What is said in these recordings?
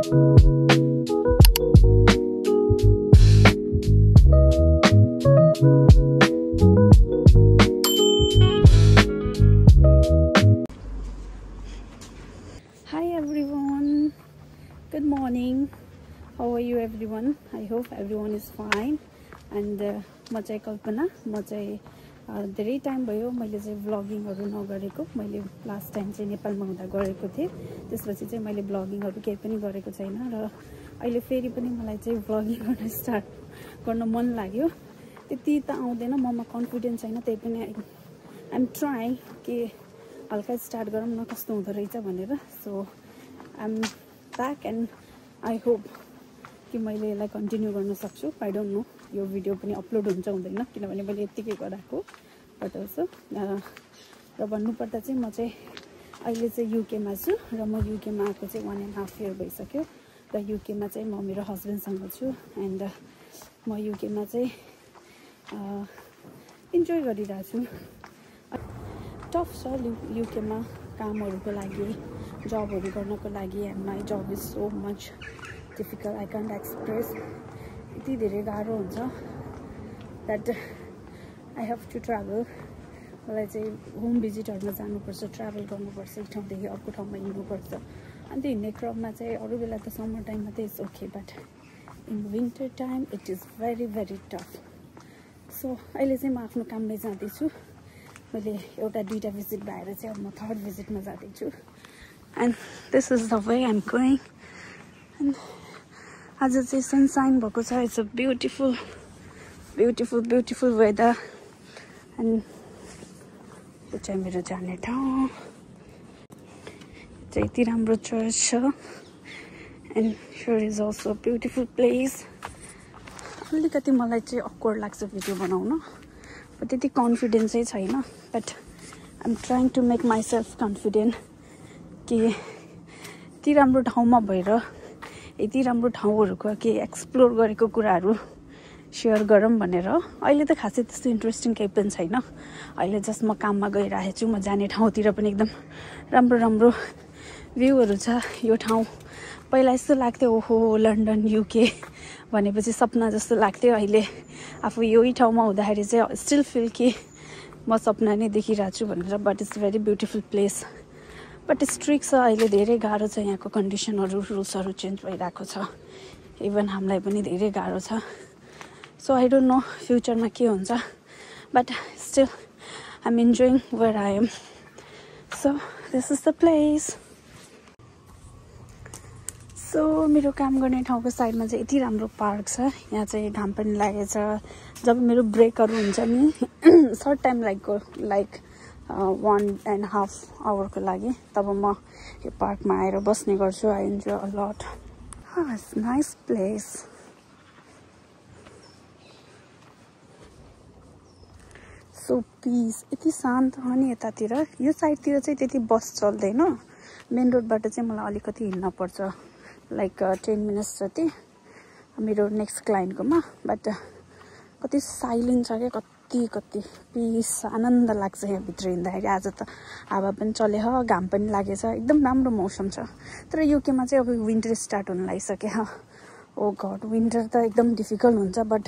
Hi everyone, good morning. How are you everyone? I hope everyone is fine. And म चाहिँ कल्पना, म चाहिँ धेरै टाइम भयो मैले चाहिँ भ्लगिङहरु नगरेको. मैले लास्ट टाइम चाहिँ नेपालमा हुँदा गरेको थिए. त्यसपछि चाहिँ मैले भ्लगिङहरु केही पनि गरेको छैन र अहिले फेरि पनि मलाई चाहिँ भ्लगिङ गर्न स्टार्ट गर्न मन लाग्यो. त्यति त आउँदैन, ममा कन्फिडेन्स छैन, त्यही पनि आई एम ट्राइङ कि हल्का स्टार्ट गरौँ न कस्तो हुँदो रहेछ भनेर. So I am back and I hope कि मैले यसलाई कन्टिन्यू गर्न सक्छु. आई डोन्ट नो यो भिडियो पनि अपलोड हुन्छ हुँदैन, किनभने मैले यतिकै गराएको. बट अल्सो र भन्नुपर्दा चाहिँ म चाहिँ अहिले चाहिँ युकेमा छु र म युकेमा आएको चाहिँ 1.5 इयर भइसक्यो. र युकेमा चाहिँ म मेरो हस्बेन्डसँग छु एन्ड म युकेमा चाहिँ इन्जोय गरिरहेको छु. टफ छ युकेमा कामहरुको लागि, जबहरु गर्नको लागि. And my job is so much difficult, I can't express. यति धेरै गाह्रो हुन्छ that I have to travel. मलाई चाहिँ होम भिजिटहरुमा जानुपर्छ, ट्राभल गर्नुपर्छ, एक ठाउँदेखि अर्को ठाउँमा हिँड्नुपर्छ. अनि त्यो हिँड्ने क्रममा चाहिँ अरू बेला त समर टाइममा त it's okay, but in winter time it is very very tough. So अहिले चाहिँ म आफ्नो काममै जाँदैछु. मैले एउटा दुईटा भिजिट भएर चाहिँ अब म थर्ड भिजिटमा जाँदैछु. And this is the way I am going. And आज चाहिँ सनसाइन भएको छ. It's a beautiful beautiful beautiful weather. And यो चाहिँ मेरो जाने ठाउँ. चाहिँ यति राम्रो चर्च छ. And here is also beautiful place. अलिकति मलाई चाहिँ अक्वर्ड लाग्छ भिडियो बनाउन, त्यति कन्फिडेन्सै छैन. But I am trying to make myself confident कि यति राम्रो ठाउँमा भएर यति राम्रो ठाउँहरूको के एक्सप्लोर गरेको कुराहरू सेयर गरौँ भनेर. अहिले त खासै त्यस्तो इन्ट्रेस्टिङ केही पनि छैन. अहिले जस्ट म काममा गइरहेको छु. म जाने ठाउँतिर पनि एकदम राम्रो राम्रो भ्यूहरू छ. यो ठाउँ पहिला यस्तो लाग्थ्यो ओहो लन्डन युके भनेपछि सपना जस्तो लाग्थ्यो. अहिले आफू यही ठाउँमा हुँदाखेरि चाहिँ स्टिल फिल कि म सपना नै देखिरहेको छु भनेर. But it's very beautiful place. But strict छ अहिले, धेरै गाह्रो छ. यहाँको कन्डिसनहरू रुल्सहरू चेन्ज भइरहेको छ. इभन हामीलाई पनि धेरै गाह्रो छ. सो आई डोन्ट नो फ्युचरमा के हुन्छ, but still I am enjoying where I am. So this is the place. So मेरो काम गर्ने ठाउँको साइडमा चाहिँ यति राम्रो पार्क छ. यहाँ चाहिँ घाम पनि लागेको छ. जब मेरो ब्रेकहरू हुन्छ नि सर्ट टाइम लाइक 1.5 आवरको लागि, तब म यो पार्कमा आएर बस्ने गर्छु. I enjoy a lot. It's nice place. So peace. यति शान्त हो नि यतातिर. यो साइडतिर चाहिँ त्यति बस चल्दैन. मेन रोडबाट चाहिँ मलाई अलिकति हिँड्न पर्छ, लाइक 10 मिनट्स जति मेरो नेक्स्ट क्लाइन्टकोमा. बट कति साइलेन्ट छ क्या, कति पिस, आनन्द लाग्छ यहाँभित्र हिँड्दाखेरि. आज त हावा पनि चल्यो, घाम पनि लागेछ, एकदम राम्रो मौसम छ. तर युकेमा चाहिँ अब विन्टर स्टार्ट हुन लागिसक्यो. ओ गड, विन्टर त एकदम डिफिकल्ट हुन्छ. बट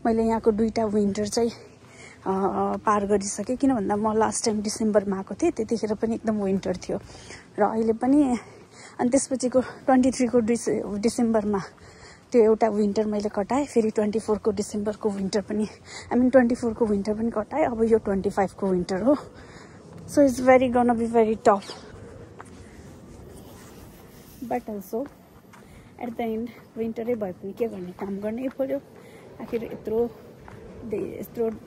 मैले यहाँको 2टा विन्टर चाहिँ पार गरिसकेँ. किन भन्दा म लास्ट टाइम डिसेम्बरमा आएको थिएँ, त्यतिखेर पनि एकदम विन्टर थियो. र अहिले पनि. अनि त्यसपछिको 23 को डिसेम्बरमा त्यो एउटा विन्टर मैले कटाएँ. फेरि 24 को डिसेम्बरको विन्टर पनि, 24 को विन्टर पनि कटाएँ. अब यो 25 को विन्टर हो. So it's very gonna be very tough. But also at the end विन्टरै भए पनि के गर्ने, काम गर्नै पर्यो. आखिर यत्रो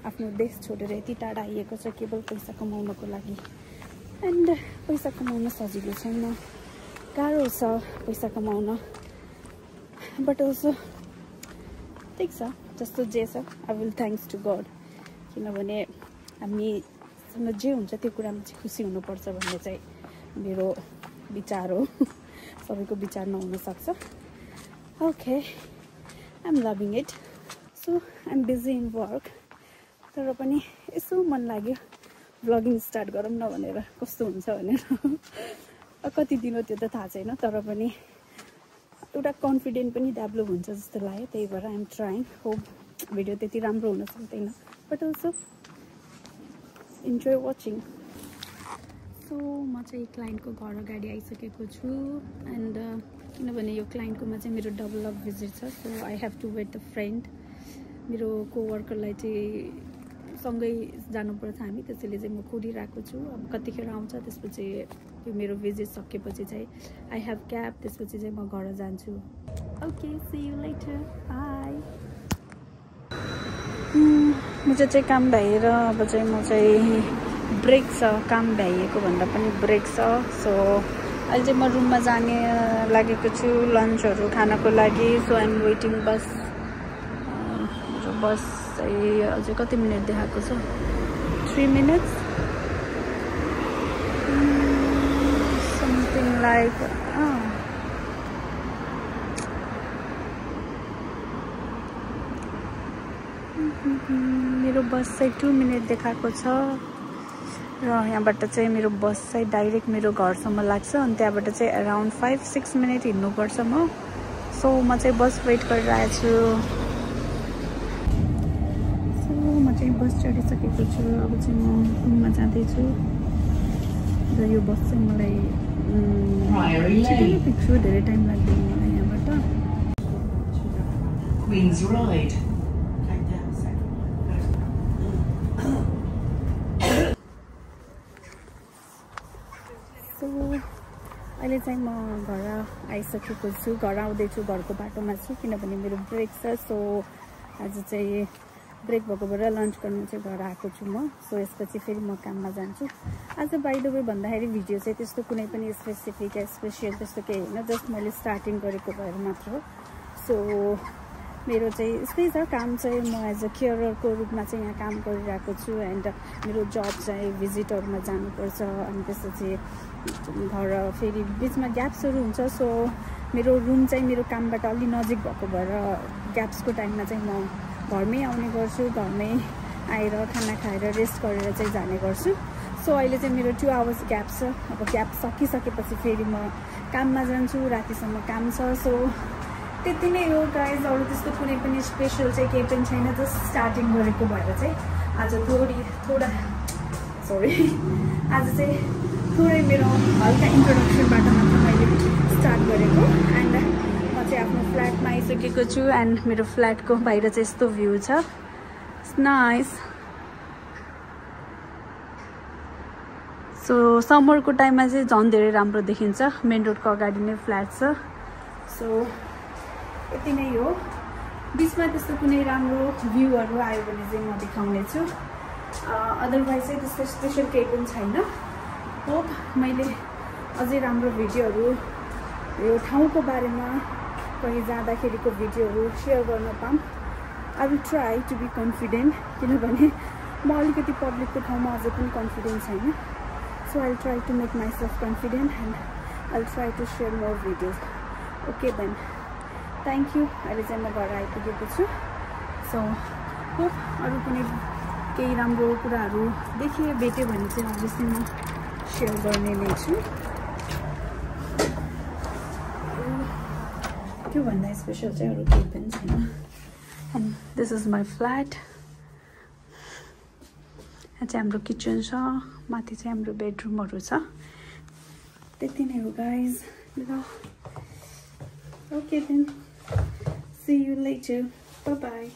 आफ्नो देश छोडेर यति टाढा आइएको छ केवल पैसा कमाउनको लागि. एन्ड पैसा कमाउन सजिलो छैन, गाह्रो छ पैसा कमाउन. बट अल्सो ठिक छ, जस्तो जे छ I will thanks to God. किनभने हामीसँग जे हुन्छ त्यो कुरामा चाहिँ खुसी हुनुपर्छ भन्ने चाहिँ मेरो विचार हो. सबैको विचार नहुन सक्छ. Okay, I am loving it. So I am busy in work. तर पनि यसो मन लाग्यो भ्लगिङ स्टार्ट गरौँ न भनेर. कस्तो हुन्छ भनेर. कति दिन हो त्यो त थाहा छैन, तर पनि एउटा कन्फिडेन्ट पनि डेभलप हुन्छ जस्तो लाग्यो, त्यही भएर आइएम ट्राइङ। होप भिडियो त्यति राम्रो हुन सक्दैन, but also enjoy watching. So म चाहिँ क्लाइन्टको घर अगाडि आइसकेको छु एन्ड किनभने यो क्लाइन्टकोमा चाहिँ मेरो डबल अफ भिजिट छ, so I have to wait the friend. मेरो कोवर्करलाई चाहिँ सँगै जानुपर्छ हामी, त्यसैले चाहिँ म कुरिरहेको छु। अब कतिखेर आउँछ त्यसपछि यो मेरो भिजिट सकेपछि चाहिँ आई हेभ क्याब, त्यसपछि चाहिँ म घर जान्छु। Okay, see you later, bye. मेरो चाहिँ काम भएर अब चाहिँ म चाहिँ ब्रेक छ, काम भ्याइएको भन्दा पनि ब्रेक छ। सो अहिले चाहिँ म रुममा जाने लागेको छु लन्चहरू खानको लागि। सो आइएम वेटिङ बस। बस चाहिँ अझै कति मिनट देखाएको छ, 3 minutes समथिङ लाइक। मेरो बस चाहिँ 2 minute देखाएको छ र यहाँबाट चाहिँ मेरो बस चाहिँ डाइरेक्ट मेरो घरसम्म लाग्छ अनि त्यहाँबाट चाहिँ अराउन्ड 5-6 minute हिँड्नुपर्छ म। सो म चाहिँ बस वेट गरिरहेको छु। म चाहिँ बस चढिसकेको छु, अब चाहिँ म रुममा जाँदैछु र यो बस चाहिँ मलाई छिटै नै पुग्छु, धेरै टाइम लाग्दैन मलाई यहाँबाट। सो अहिले चाहिँ म घर आइसकेको छु, घर आउँदैछु, घरको बाटोमा छु किनभने मेरो ब्रेक छ। सो आज चाहिँ ब्रेक भएको भएर लन्च गर्नु चाहिँ घर आएको छु म। सो यसपछि फेरि म काममा जान्छु। आज बाइ द वे भन्दाखेरि भिडियो चाहिँ त्यस्तो कुनै पनि स्पेसिफिक या स्पेसियल त्यस्तो केही होइन, जस्ट मैले स्टार्टिङ गरेको भएर मात्र हो। सो मेरो चाहिँ यस्तै छ काम चाहिँ, म एज अ केयररको रूपमा चाहिँ यहाँ काम गरिरहेको छु एन्ड मेरो जब चाहिँ भिजिटहरूमा जानुपर्छ अनि त्यसपछि घर फेरि बिचमा ग्याप्सहरू हुन्छ। सो मेरो रुम चाहिँ मेरो कामबाट अलि नजिक भएको भएर ग्याप्सको टाइममा चाहिँ म घरमै आउने गर्छु, घरमै आएर खाना खाएर रेस्ट गरेर चाहिँ जाने गर्छु। सो अहिले चाहिँ मेरो 2 hours ग्याप छ। अब ग्याप सकिसकेपछि फेरि म काममा जान्छु, रातिसम्म काम छ। सो त्यति नै हो गाइज, अरू त्यस्तो कुनै पनि स्पेसल चाहिँ केही पनि छैन, जस्ट स्टार्टिङ गरेको भएर चाहिँ आज थोडा सरी आज चाहिँ थोरै मेरो हल्का इन्ट्रोडक्सनबाट मात्र मैले स्टार्ट गरेको। एन्ड म चाहिँ आफ्नो फ्ल्याटमा आइसकेको छु एन्ड मेरो फ्ल्याटको बाहिर चाहिँ यस्तो भ्यू छ, इट्स नाइस। सो समरको टाइममा चाहिँ झन् धेरै राम्रो देखिन्छ, मेन रोडको अगाडि नै फ्ल्याट छ। सो यति नै हो, बिचमा त्यस्तो कुनै राम्रो भ्यूहरू आयो भने चाहिँ म देखाउने छु, अदरवाइज चाहिँ त्यस्तो स्पेसल केही पनि छैन। होप मैले अझै राम्रो भिडियोहरू यो ठाउँको बारेमा कहीँ जाँदाखेरिको भिडियोहरू सेयर गर्न पाऊँ। I will try to be confident, किनभने म अलिकति पब्लिकको ठाउँमा अझै पनि कन्फिडेन्ट छैन। So I will try to make myself confident and I will try to share more videos. Okay then, thank you. अहिले चाहिँ म घर आइपुगेको छु। सो होप अरू कुनै केही राम्रो कुराहरू भेट्यो भने चाहिँ अभियसली म सेयर गर्ने नै छु। त्योभन्दा स्पेसल चाहिँ अरू केही पनि छैन। And this is my flat. यहाँ चाहिँ हाम्रो किचन छ, माथि चाहिँ हाम्रो बेडरुमहरू छ। त्यति नै हो गाइज। ल okay then, see you later, bye bye।